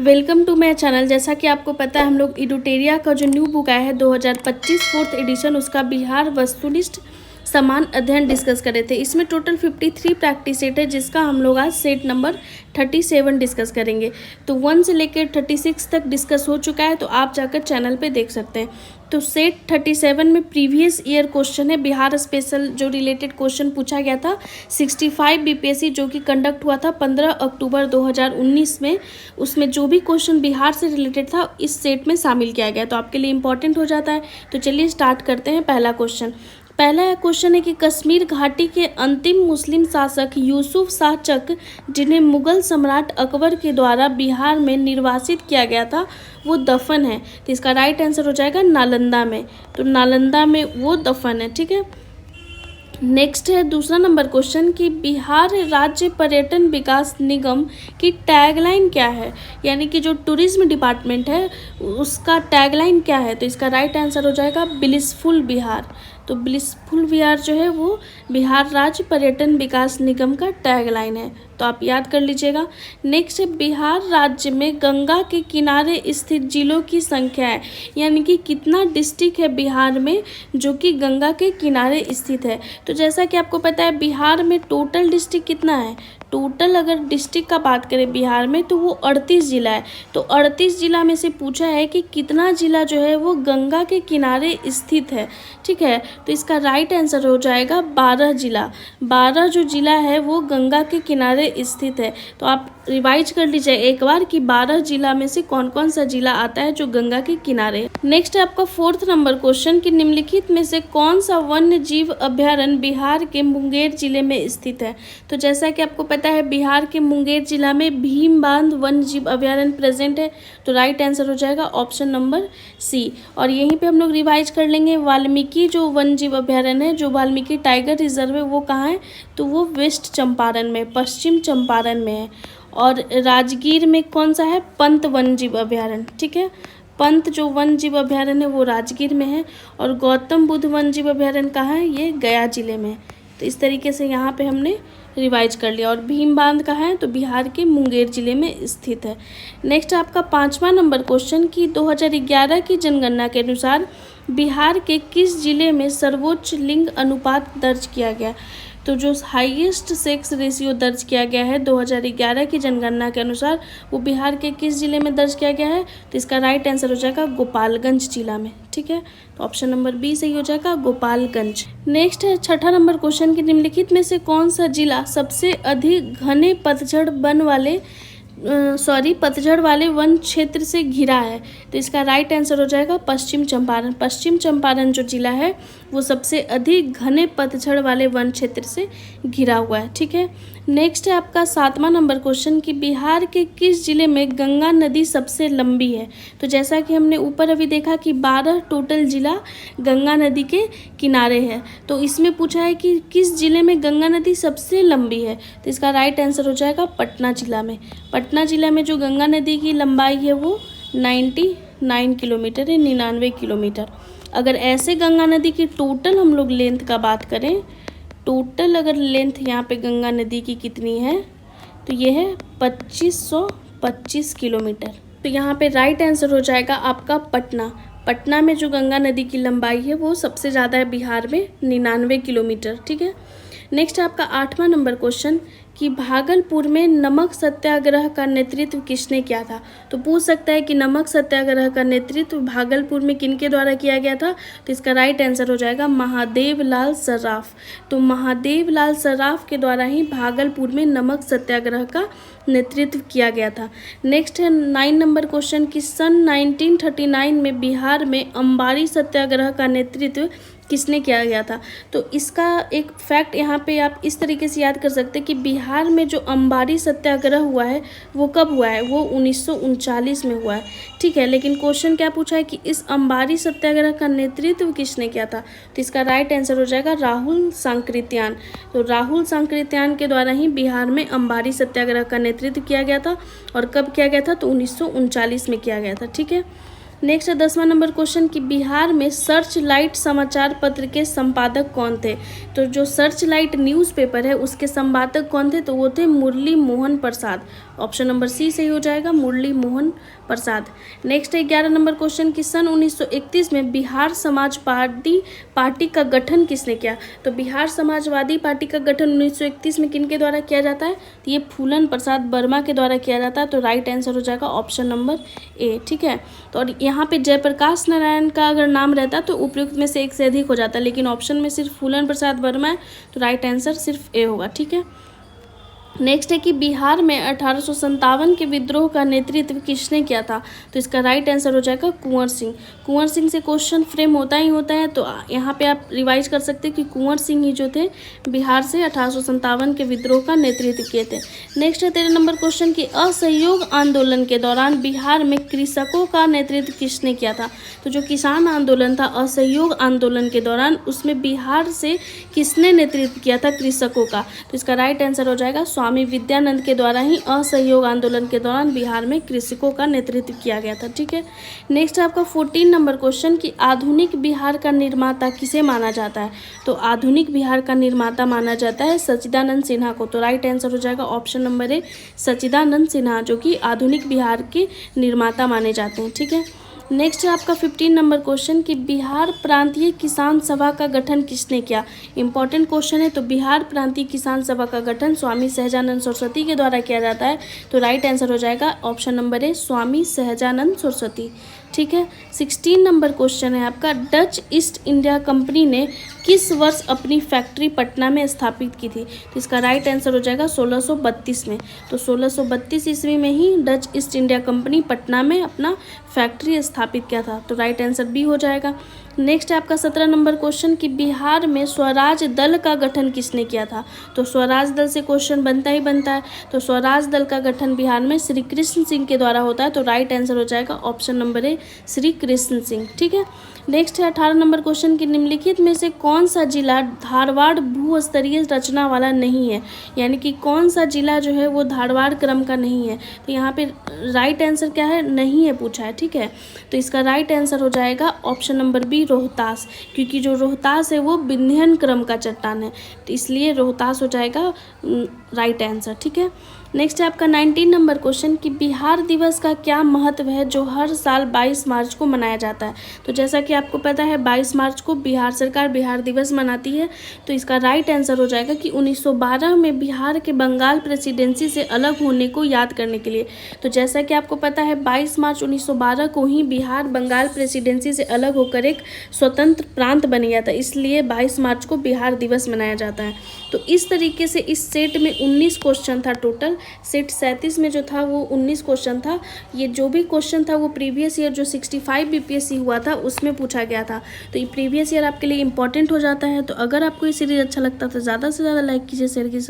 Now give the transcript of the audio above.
Welcome to my channel. जैसा कि आपको पता है हम लोग इडुटेरिया का जो न्यू बुक आया है 2025 फोर्थ एडिशन, उसका बिहार वस्तुनिष्ठ समान अध्ययन डिस्कस करे थे। इसमें टोटल 53 प्रैक्टिस सेट है, जिसका हम लोग आज सेट नंबर 37 डिस्कस करेंगे। तो 1 से लेकर 36 तक डिस्कस हो चुका है, तो आप जाकर चैनल पे देख सकते हैं। तो सेट 37 में प्रीवियस ईयर क्वेश्चन है, बिहार स्पेशल जो रिलेटेड क्वेश्चन पूछा गया था 65 बीपीएससी जो कि कंडक्ट हुआ था 15 अक्टूबर 2019 में। उसमें जो भी क्वेश्चन बिहार से रिलेटेड था इस सेट में शामिल किया गया, तो आपके लिए इंपॉर्टेंट हो जाता है। तो चलिए स्टार्ट करते हैं। पहला क्वेश्चन है कि कश्मीर घाटी के अंतिम मुस्लिम शासक यूसुफ शाह चक, जिन्हें मुगल सम्राट अकबर के द्वारा बिहार में निर्वासित किया गया था, वो दफन है। तो इसका राइट आंसर हो जाएगा नालंदा में। तो नालंदा में वो दफन है। ठीक है, नेक्स्ट है दूसरा नंबर क्वेश्चन कि बिहार राज्य पर्यटन विकास निगम की टैगलाइन क्या है, यानी कि जो टूरिज्म डिपार्टमेंट है उसका टैगलाइन क्या है। तो इसका राइट आंसर हो जाएगा ब्लिसफुल बिहार। तो ब्लिसफुल बिहार जो है वो बिहार राज्य पर्यटन विकास निगम का टैगलाइन है, तो आप याद कर लीजिएगा। नेक्स्ट है बिहार राज्य में गंगा के किनारे स्थित जिलों की संख्या है, यानी कि कितना डिस्ट्रिक्ट है बिहार में जो कि गंगा के किनारे स्थित है। तो जैसा कि आपको पता है बिहार में टोटल डिस्ट्रिक्ट कितना है, टोटल अगर डिस्ट्रिक्ट का बात करें बिहार में तो वो 38 जिला है। तो 38 जिला में से पूछा है कि कितना जिला जो है वो गंगा के किनारे स्थित है। ठीक है, तो इसका राइट आंसर हो जाएगा 12 जिला। 12 जो जिला है वो गंगा के किनारे स्थित है। तो आप रिवाइज कर लीजिए एक बार कि 12 जिला में से कौन कौन सा जिला आता है जो गंगा के किनारे। नेक्स्ट है आपका 4th नंबर क्वेश्चन कि निम्नलिखित में से कौन सा वन्य जीव अभ्यारण्य बिहार के मुंगेर जिले में स्थित है। तो जैसा कि आपको पता है बिहार के मुंगेर जिला में भीम बांध वन्य जीव अभ्यारण्य प्रेजेंट है। तो राइट आंसर हो जाएगा ऑप्शन नंबर सी। और यहीं पे हम लोग रिवाइज कर लेंगे वाल्मीकि जो वन्य जीव अभ्यारण्य है, जो वाल्मीकि टाइगर रिजर्व है, वो कहाँ है, तो वो वेस्ट चंपारण में, पश्चिम चंपारण में है। और राजगीर में कौन सा है, पंत वन्य जीव अभ्यारण्य। ठीक है, पंत जो वन्य जीव अभ्यारण्य है वो राजगीर में है। और गौतम बुद्ध वन्य जीव अभ्यारण्य कहाँ है, ये गया जिले में। तो इस तरीके से यहाँ पे हमने रिवाइज कर लिया। और भीम बांध कहाँ है, तो बिहार के मुंगेर जिले में स्थित है। नेक्स्ट आपका 5वां नंबर क्वेश्चन कि 2011 की जनगणना के अनुसार बिहार के किस जिले में सर्वोच्च लिंग अनुपात दर्ज किया गया। तो जो हाईएस्ट सेक्स रेशियो दर्ज किया गया है 2011 की जनगणना के अनुसार, वो बिहार के किस जिले में दर्ज किया गया है। तो इसका राइट आंसर हो जाएगा गोपालगंज जिला में। ठीक है, तो ऑप्शन नंबर बी सही हो जाएगा, गोपालगंज। नेक्स्ट है 6ठा नंबर क्वेश्चन कि निम्नलिखित में से कौन सा जिला सबसे अधिक घने पतझड़ वाले वन क्षेत्र से घिरा है। तो इसका राइट आंसर हो जाएगा पश्चिम चंपारण। पश्चिम चंपारण जो जिला है वो सबसे अधिक घने पतझड़ वाले वन क्षेत्र से घिरा हुआ है। ठीक है, नेक्स्ट है आपका 7वां नंबर क्वेश्चन कि बिहार के किस जिले में गंगा नदी सबसे लंबी है। तो जैसा कि हमने ऊपर अभी देखा कि 12 टोटल जिला गंगा नदी के किनारे है, तो इसमें पूछा है कि किस जिले में गंगा नदी सबसे लंबी है। तो इसका राइट आंसर हो जाएगा पटना जिला में। पटना जिला में जो गंगा नदी की लंबाई है वो 99 किलोमीटर है, 99 किलोमीटर। अगर ऐसे गंगा नदी की टोटल हम लोग लेंथ का बात करें, टोटल अगर लेंथ यहाँ पे गंगा नदी की कितनी है, तो ये है 2525 किलोमीटर। तो यहाँ पे राइट आंसर हो जाएगा आपका पटना। पटना में जो गंगा नदी की लंबाई है वो सबसे ज़्यादा है बिहार में, 99 किलोमीटर। ठीक है, नेक्स्ट आपका 8वां नंबर क्वेश्चन कि भागलपुर में नमक सत्याग्रह का नेतृत्व किसने किया था। तो पूछ सकता है कि नमक सत्याग्रह का नेतृत्व भागलपुर में किनके द्वारा किया गया था। तो इसका राइट आंसर हो जाएगा महादेव लाल सर्राफ। तो महादेव लाल सर्राफ के द्वारा ही भागलपुर में नमक सत्याग्रह का नेतृत्व किया गया था। नेक्स्ट है 9 नंबर क्वेश्चन कि सन 1939 में बिहार में अंबारी सत्याग्रह का नेतृत्व किसने किया गया था। तो इसका एक फैक्ट यहाँ पे आप इस तरीके से याद कर सकते हैं कि बिहार में जो अंबारी सत्याग्रह हुआ है वो कब हुआ है, वो 1939 में हुआ है। ठीक है, लेकिन क्वेश्चन क्या पूछा है कि इस अंबारी सत्याग्रह का नेतृत्व किसने किया था। तो इसका राइट आंसर हो जाएगा राहुल सांकृत्यान। तो राहुल सांकृत्यान के द्वारा ही बिहार में अंबारी सत्याग्रह का नेतृत्व किया गया था। और कब किया गया था, तो 1939 में किया गया था। ठीक है, नेक्स्ट है 10वां नंबर क्वेश्चन कि बिहार में सर्च लाइट समाचार पत्र के संपादक कौन थे। तो जो सर्च लाइट न्यूज़पेपर है उसके संपादक कौन थे, तो वो थे मुरली Mohan Prasad. Option number C सही हो जाएगा, मुरली मोहन प्रसाद। नेक्स्ट है 11 नंबर क्वेश्चन कि सन 1931 में बिहार समाजवादी पार्टी का गठन किसने किया। तो बिहार समाजवादी पार्टी का गठन 1931 में किनके द्वारा किया जाता है, तो ये फूलन प्रसाद वर्मा के द्वारा किया जाता है। तो राइट आंसर हो जाएगा ऑप्शन नंबर ए। ठीक है, तो और यहाँ पे जयप्रकाश नारायण का अगर नाम रहता तो उपयुक्त में से एक से अधिक हो जाता, लेकिन ऑप्शन में सिर्फ फूलन प्रसाद वर्मा है, तो राइट आंसर सिर्फ ए होगा। ठीक है, नेक्स्ट है कि बिहार में 1857 के विद्रोह का नेतृत्व किसने किया था। तो इसका राइट आंसर हो जाएगा कुंवर सिंह। कुंवर सिंह से क्वेश्चन फ्रेम होता ही होता है, तो यहाँ पे आप रिवाइज कर सकते हैं कि कुंवर सिंह ही जो थे बिहार से 1857 के विद्रोह का नेतृत्व किए थे। नेक्स्ट है 13 नंबर क्वेश्चन कि असहयोग आंदोलन के दौरान बिहार में कृषकों का नेतृत्व किसने किया था। तो जो किसान आंदोलन था असहयोग आंदोलन के दौरान, उसमें बिहार से किसने नेतृत्व किया था, कृषकों का। तो इसका राइट आंसर हो जाएगा स्वामी विद्यानंद के द्वारा ही असहयोग आंदोलन के दौरान बिहार में कृषकों का नेतृत्व किया गया था। ठीक है, नेक्स्ट है आपका 14 नंबर क्वेश्चन कि आधुनिक बिहार का निर्माता किसे माना जाता है। तो आधुनिक बिहार का निर्माता माना जाता है सच्चिदानंद सिन्हा को। तो राइट आंसर हो जाएगा ऑप्शन नंबर ए, सच्चिदानंद सिन्हा, जो कि आधुनिक बिहार के निर्माता माने जाते हैं। ठीक है, नेक्स्ट है आपका 15 नंबर क्वेश्चन कि बिहार प्रांतीय किसान सभा का गठन किसने किया। इंपॉर्टेंट क्वेश्चन है, तो बिहार प्रांतीय किसान सभा का गठन स्वामी सहजानंद सरस्वती के द्वारा किया जाता है। तो राइट आंसर हो जाएगा option number A, Swami Sahajanand Saraswati. ठीक है, 16 नंबर क्वेश्चन है आपका डच ईस्ट इंडिया कंपनी ने किस वर्ष अपनी फैक्ट्री पटना में स्थापित की थी। तो इसका राइट आंसर हो जाएगा 1632 में। तो 1632 ईस्वी में ही Dutch East India Company Patna में अपना फैक्ट्री स्थापित किया था। तो राइट आंसर बी हो जाएगा। नेक्स्ट है आपका 17 नंबर क्वेश्चन कि बिहार में स्वराज दल का गठन किसने किया था। तो स्वराज दल से क्वेश्चन बनता ही बनता है, तो स्वराज दल का गठन बिहार में श्री कृष्ण सिंह के द्वारा होता है। तो राइट आंसर हो जाएगा option number A, Shri Krishna Singh. ठीक है, नेक्स्ट है 18 नंबर क्वेश्चन कि निम्नलिखित में से कौन सा जिला धारवाड़ भूस्तरीय रचना वाला नहीं है, यानी कि कौन सा जिला जो है वो धारवाड़ क्रम का नहीं है। तो यहाँ पे राइट आंसर क्या है, नहीं है पूछा है। ठीक है, तो इसका राइट आंसर हो जाएगा ऑप्शन नंबर बी, रोहतास, क्योंकि जो रोहतास है वो विंध्यन क्रम का चट्टान है, तो इसलिए रोहतास हो जाएगा राइट आंसर। ठीक है, नेक्स्ट है आपका 19 नंबर क्वेश्चन कि बिहार दिवस का क्या महत्व है जो हर साल 22 मार्च को मनाया जाता है। तो जैसा कि आपको पता है 22 मार्च को बिहार सरकार बिहार दिवस मनाती है। तो इसका राइट आंसर हो जाएगा कि 1912 में बिहार के बंगाल प्रेसिडेंसी से अलग होने को याद करने के लिए। तो जैसा कि आपको पता है 22 मार्च 1912 को ही बिहार बंगाल प्रेसिडेंसी से अलग होकर एक स्वतंत्र प्रांत बन गया था, इसलिए 22 मार्च को बिहार दिवस मनाया जाता है। तो इस तरीके से इस सेट में 19 क्वेश्चन था टोटल। सेट 37 में जो था वो 19 क्वेश्चन था। ये जो भी क्वेश्चन था वो प्रीवियस ईयर जो 65 बीपीएससी हुआ था उसमें पूछा गया था। तो ये प्रीवियस ईयर आपके लिए इंपॉर्टेंट हो जाता है। तो अगर आपको ये सीरीज अच्छा लगता है तो ज़्यादा से ज़्यादा लाइक कीजिए, शेयर कीजिए।